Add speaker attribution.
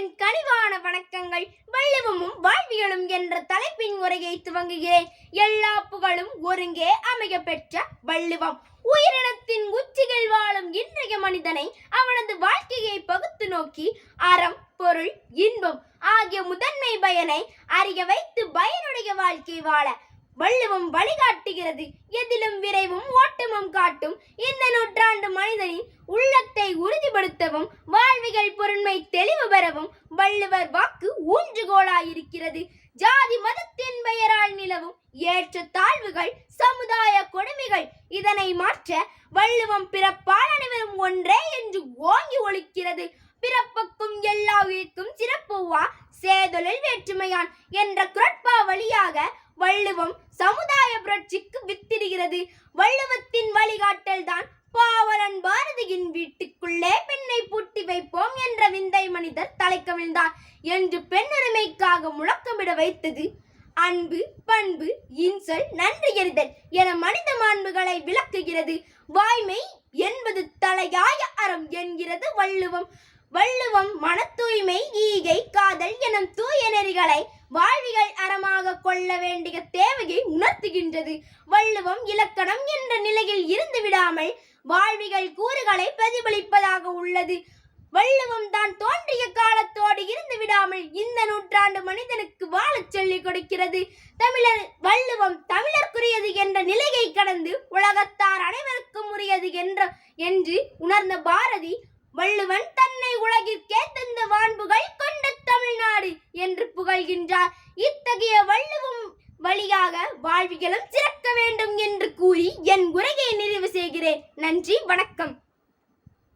Speaker 1: என் கனிவான வணக்கங்கள். வள்ளுவமும் வாழ்வியலும் என்ற தலைப்பின் உரையை துவங்குகிறேன். எல்லா புகழும் ஒருங்கே அமைய பெற்ற வள்ளுவம். உயிரினத்தின் உச்சிகள் வாழும் இன்றைய மனிதனை அவனது வாழ்க்கையை பகுத்து நோக்கி அறம், பொருள், இன்பம் ஆகிய முதன்மை பயனை அறிய வைத்து பயனுடைய வாழ்க்கை வாழ வள்ளுவம் வழிகாட்டுகிறது. எதிலும் விரைவும் ஓட்டமும் காட்டும் இந்த நூற்றாண்டு மனிதனின் உள்ளத்தை உறுதிப்படுத்தவும் வாழ்வியல் பொருண்மை தெளிவு பெறவும் வள்ளுவர் வாக்கு ஊன்றுகோலாயிருக்கிறது. ஜாதி மதத்தின் பெயரால் நிலவும் ஏற்ற தாழ்வுகள், சமுதாய கொடுமைகள் இதனை மாற்ற வள்ளுவம் பிறப்பால் அனைவரும் ஒன்றே என்று ஓங்கி ஒலிக்கிறது. பிறப்புக்கும் எல்லா உயிர்க்கும் சிறப்புவா சேதொழில் வேற்றுமையான் என்ற குரட்பா வழியாக வள்ளுவம் சமுதாய புரட்சிக்கு வித்திடுகிறது. வள்ளுவத்தின் வழிகாட்டல் தான் பாவலன் பாரதியின் வீட்டுக்குள்ளே பெண்ணை பூட்டி வைப்போம் என்ற விந்தை மனிதர் தலைக்கவிழ்ந்தார் என்று பெண்ணுரிமைக்காக முழக்கமிட வைத்தது. அன்பு, பண்பு, இன்சொல், நன்றி எறிதல் என மனித மாண்புகளை விளக்குகிறது. வாய்மை என்பது தலையாய அறம் என்கிறது வள்ளுவம். வள்ளுவம் மன தூய்மை, ஈகை, காதல் எனும் தூய நெறிகளை வாழ்வியல் அறமாக கொள்ள வேண்டிய தேவையை உணர்த்துகின்றது. வள்ளுவம் இலக்கணம் என்ற நிலையில் இருந்து விடாமல் வாழ்வியல் கூறுகளை பிரதிபலிப்பதாக உள்ளது. வள்ளுவம் தான் தோன்றிய காலத்தோடு இருந்து விடாமல் இந்த நூற்றாண்டு மனிதனுக்கு வாழச் சொல்லிக் கொடுக்கிறது. வள்ளுவம் தமிழர்க்குரியது என்ற நிலையை கடந்து உலகத்தார் அனைவருக்கும் உரியது என்று உணர்ந்த பாரதி வள்ளுவன் தன்னை உலகிற்கே தந்த மாண்புகள் கொண்ட தமிழ்நாடு என்று புகழ்கின்றார். இத்தகைய வள்ளுவம் வழியாக வாழ்வியலும் சிறக்க வேண்டும் என்று கூறி என் உரையை நிறைவு செய்கிறேன். நன்றி, வணக்கம்.